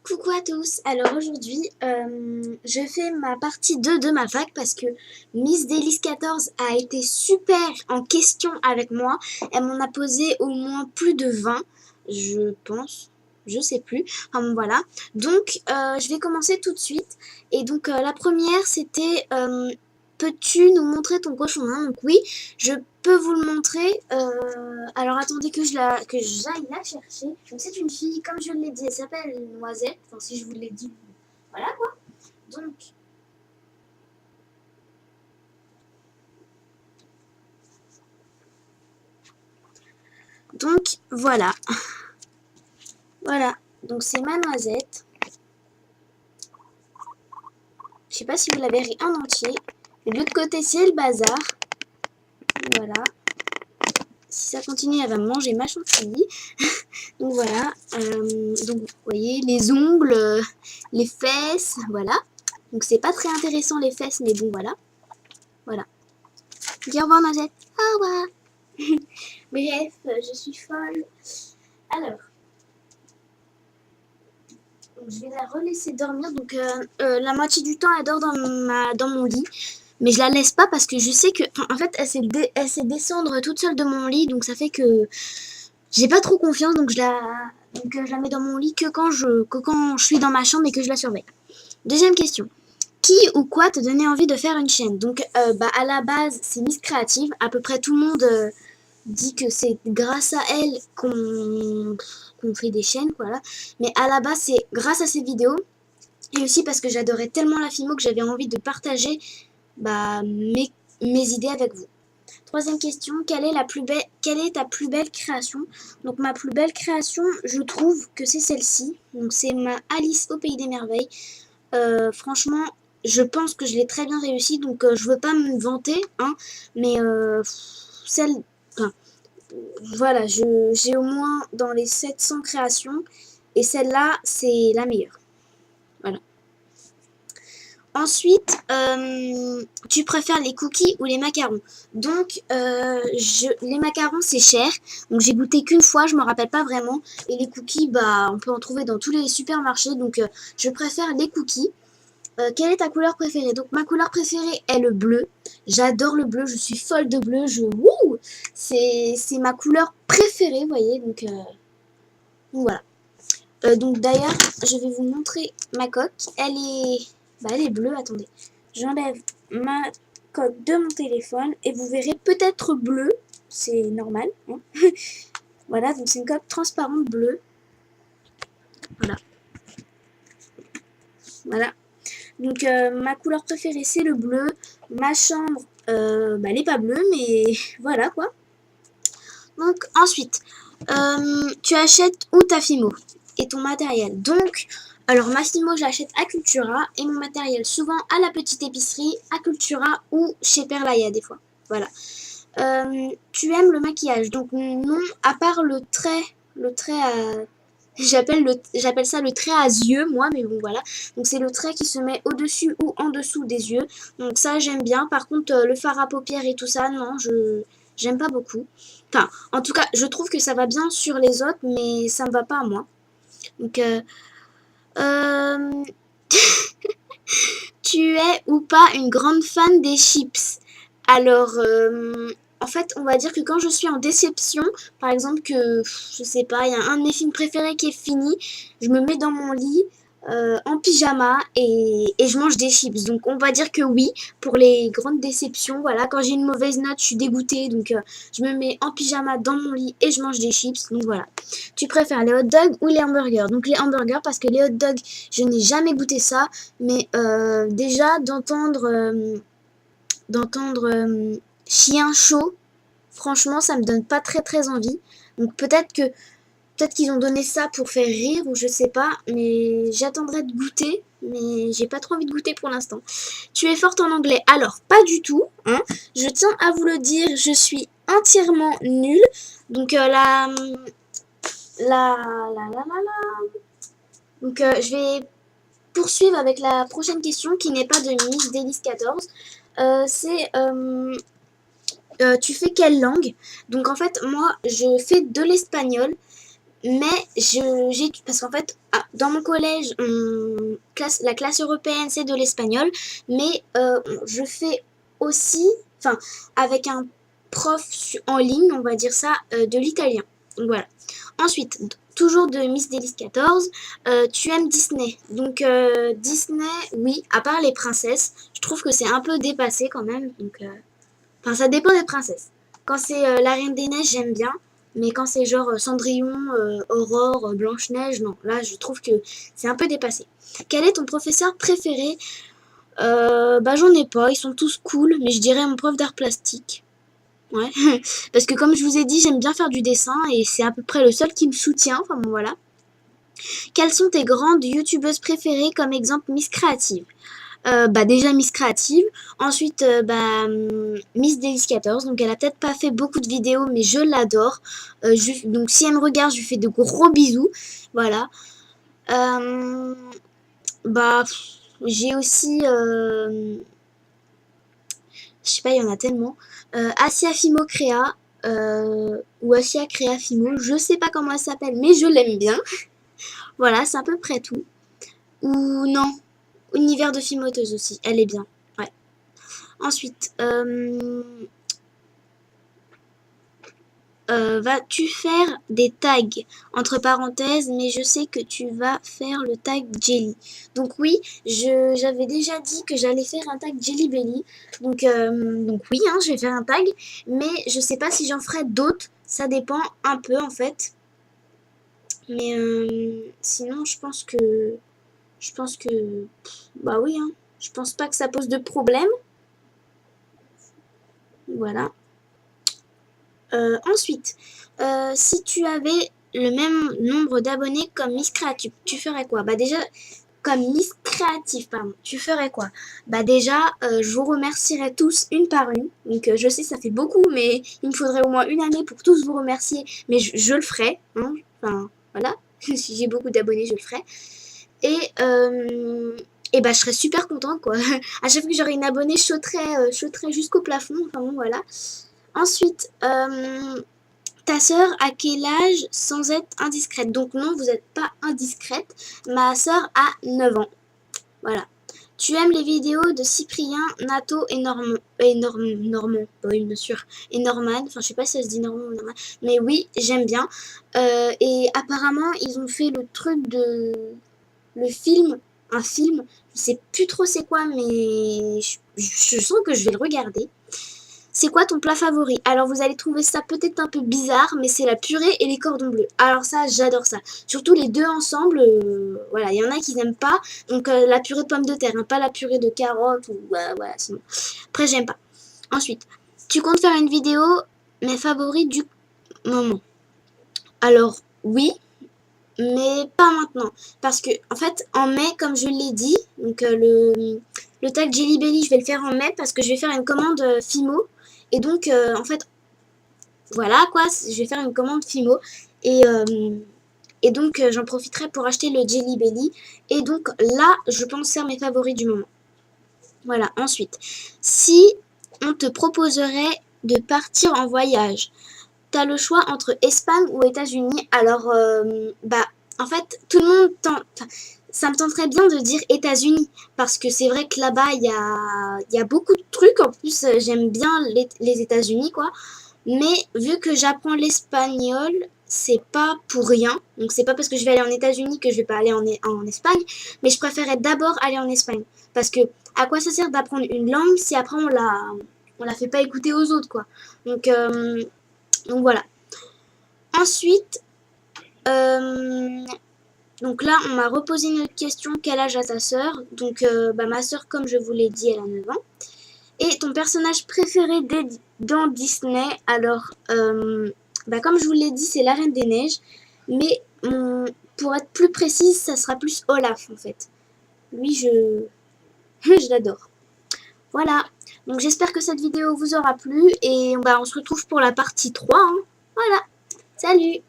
Coucou à tous, alors aujourd'hui je fais ma partie 2 de ma fac parce que Miss Delis 14 a été super en question avec moi. Elle m'en a posé au moins plus de 20, je pense, je sais plus, enfin bon, voilà. Donc je vais commencer tout de suite. Et donc la première c'était peux-tu nous montrer ton cochon, hein? Donc oui, je peux vous le montrer. Alors attendez que j'aille la chercher. Donc c'est une fille, comme je l'ai dit, elle s'appelle Noisette. Enfin si je vous l'ai dit, voilà quoi. Donc voilà. Voilà. Donc c'est ma Noisette. Je sais pas si vous la verrez en entier. Et de l'autre côté c'est le bazar. Voilà. Si ça continue, elle va me manger ma chantilly. Donc voilà. Donc vous voyez les ongles, les fesses, voilà. Donc c'est pas très intéressant les fesses, mais bon voilà. Voilà. Dis au revoir Noisette. Au revoir. Bref, je suis folle. Alors, je vais la relaisser dormir. Donc la moitié du temps, elle dort dans mon lit. Mais je la laisse pas parce que je sais que... En fait, elle sait descendre toute seule de mon lit. Donc ça fait que j'ai pas trop confiance. Donc je la mets dans mon lit que quand je suis dans ma chambre et que je la surveille. Deuxième question. Qui ou quoi te donnait envie de faire une chaîne? Donc à la base, c'est Miss Créative. À peu près tout le monde dit que c'est grâce à elle qu'on fait des chaînes, voilà. Mais à la base, c'est grâce à ces vidéos. Et aussi parce que j'adorais tellement la filmo que j'avais envie de partager mes idées avec vous. Troisième question, quelle est ta plus belle création? Donc ma plus belle création, je trouve que c'est celle-ci. Donc c'est ma Alice au Pays des Merveilles. Franchement, je pense que je l'ai très bien réussi, donc je veux pas me vanter, hein, mais celle, enfin, voilà, j'ai au moins dans les 700 créations, et celle-là, c'est la meilleure. Voilà. Ensuite, tu préfères les cookies ou les macarons? Donc, les macarons, c'est cher. Donc, j'ai goûté qu'une fois, je me rappelle pas vraiment. Et les cookies, bah, on peut en trouver dans tous les supermarchés. Donc, je préfère les cookies. Quelle est ta couleur préférée? Donc, ma couleur préférée est le bleu. J'adore le bleu, je suis folle de bleu. Wouh, c'est ma couleur préférée, vous voyez. Donc voilà. Donc d'ailleurs, je vais vous montrer ma coque. Elle est bleue. Attendez, j'enlève ma coque de mon téléphone et vous verrez peut-être bleu. C'est normal, hein. Voilà, donc c'est une coque transparente bleue. Voilà. Voilà. Donc ma couleur préférée c'est le bleu. Ma chambre, elle n'est pas bleue, mais voilà quoi. Donc ensuite, tu achètes où ta Fimo et ton matériel. Donc, alors ma Fimo je l'achète à Cultura et mon matériel souvent à la petite épicerie, à Cultura ou chez Perlaya des fois. Voilà. Tu aimes le maquillage? Donc non, à part le trait à... J'appelle ça le trait à yeux, moi, mais bon, voilà. Donc, c'est le trait qui se met au-dessus ou en dessous des yeux. Donc, ça, j'aime bien. Par contre, le fard à paupières et tout ça, non, j'aime pas beaucoup. Enfin, en tout cas, je trouve que ça va bien sur les autres, mais ça me va pas à moi. Donc, euh, tu es ou pas une grande fan des chips? Alors, en fait, on va dire que quand je suis en déception, par exemple que, je sais pas, il y a un de mes films préférés qui est fini, je me mets dans mon lit en pyjama et je mange des chips. Donc on va dire que oui, pour les grandes déceptions, voilà, quand j'ai une mauvaise note, je suis dégoûtée, donc je me mets en pyjama dans mon lit et je mange des chips. Donc voilà. Tu préfères les hot dogs ou les hamburgers? Donc les hamburgers parce que les hot dogs, je n'ai jamais goûté ça, mais déjà d'entendre chien chaud, franchement, ça me donne pas très très envie. Donc peut-être qu'ils ont donné ça pour faire rire ou je sais pas, mais j'attendrai de goûter, mais j'ai pas trop envie de goûter pour l'instant. Tu es forte en anglais? Alors, pas du tout, hein. Je tiens à vous le dire, je suis entièrement nulle. Donc donc je vais poursuivre avec la prochaine question qui n'est pas de Miss Delis 14. C'est tu fais quelle langue? Donc en fait, moi, je fais de l'espagnol. mais parce qu'en fait, dans mon collège, la classe européenne, c'est de l'espagnol, mais je fais aussi, enfin, avec un prof en ligne, on va dire ça, de l'italien. Donc voilà. Ensuite, toujours de Miss Délice 14, tu aimes Disney. Donc Disney, oui, à part les princesses, je trouve que c'est un peu dépassé quand même. Donc, enfin, ça dépend des princesses. Quand c'est la Reine des Neiges, j'aime bien. Mais quand c'est genre Cendrillon, Aurore, Blanche-Neige, non. Là, je trouve que c'est un peu dépassé. Quel est ton professeur préféré? Bah, j'en ai pas. Ils sont tous cool. Mais je dirais mon prof d'art plastique. Ouais. Parce que comme je vous ai dit, j'aime bien faire du dessin. Et c'est à peu près le seul qui me soutient. Enfin bon, voilà. Quelles sont tes grandes youtubeuses préférées comme exemple Miss Créative? Bah déjà Miss Créative, ensuite Miss Délice 14, donc elle a peut-être pas fait beaucoup de vidéos mais je l'adore, donc si elle me regarde je lui fais de gros bisous, voilà. Bah j'ai aussi, je sais pas, il y en a tellement, Asia Fimo Créa, ou Asia Créa Fimo, je sais pas comment elle s'appelle mais je l'aime bien, voilà c'est à peu près tout. Ou non, Univers de Fimoteuse aussi, elle est bien, ouais. Ensuite, vas-tu faire des tags entre parenthèses, mais je sais que tu vas faire le tag Jelly. Donc oui, j'avais déjà dit que j'allais faire un tag Jelly Belly. Donc oui, hein, je vais faire un tag, mais je sais pas si j'en ferai d'autres. Ça dépend un peu en fait. Mais sinon, bah oui, hein. Je pense pas que ça pose de problème. Voilà. Ensuite, si tu avais le même nombre d'abonnés comme Miss Créative, tu ferais quoi? Bah déjà, comme Miss Créative, pardon, tu ferais quoi? Bah déjà, je vous remercierais tous une par une. Donc je sais, ça fait beaucoup, mais il me faudrait au moins une année pour tous vous remercier. Mais je le ferai, hein. Enfin, voilà. Si j'ai beaucoup d'abonnés, je le ferai. Et bah je serais super contente, quoi. À chaque fois que j'aurais une abonnée, je sauterais jusqu'au plafond. Enfin bon, voilà. Ensuite, ta sœur a quel âge sans être indiscrète? Donc non, vous n'êtes pas indiscrète. Ma sœur a 9 ans. Voilà. Tu aimes les vidéos de Cyprien, Nato et Normand. Bah oui, bien sûr. Et Norman. Enfin, je sais pas si ça se dit Normand ou Norman. Mais oui, j'aime bien. Et apparemment, ils ont fait le truc de... Le film. Un film. Je sais plus trop c'est quoi, mais je sens que je vais le regarder. C'est quoi ton plat favori? Alors vous allez trouver ça peut-être un peu bizarre, mais c'est la purée et les cordons bleus. Alors ça, j'adore ça. Surtout les deux ensemble, voilà, il y en a qui n'aiment pas. Donc la purée de pommes de terre, hein, pas la purée de carottes ou voilà, sinon. Après, j'aime pas. Ensuite, tu comptes faire une vidéo, mes favoris du moment. Alors oui, mais pas maintenant. Parce que en fait, en mai, comme je l'ai dit, donc le tag Jelly Belly, je vais le faire en mai parce que je vais faire une commande Fimo. Et donc, en fait, voilà quoi, je vais faire une commande Fimo. Et, donc, j'en profiterai pour acheter le Jelly Belly. Et donc, là, je pense faire mes favoris du moment. Voilà, ensuite, si on te proposerait de partir en voyage, t'as le choix entre Espagne ou États-Unis. Alors, bah, en fait, tout le monde tente. Ça me tenterait bien de dire États-Unis parce que c'est vrai que là-bas il y a beaucoup de trucs. En plus, j'aime bien les États-Unis, quoi. Mais vu que j'apprends l'espagnol, c'est pas pour rien. Donc c'est pas parce que je vais aller en États-Unis que je vais pas aller en Espagne. Mais je préférais d'abord aller en Espagne parce que à quoi ça sert d'apprendre une langue si après on la fait pas écouter aux autres, quoi. Donc voilà. Ensuite, donc là, on m'a reposé une autre question. Quel âge a ta sœur? Donc, ma sœur, comme je vous l'ai dit, elle a 9 ans. Et ton personnage préféré dans Disney? Alors, comme je vous l'ai dit, c'est la Reine des Neiges. Mais pour être plus précise, ça sera plus Olaf, en fait. Lui, je l'adore. Voilà. Donc, j'espère que cette vidéo vous aura plu. Et on se retrouve pour la partie 3. Hein. Voilà. Salut!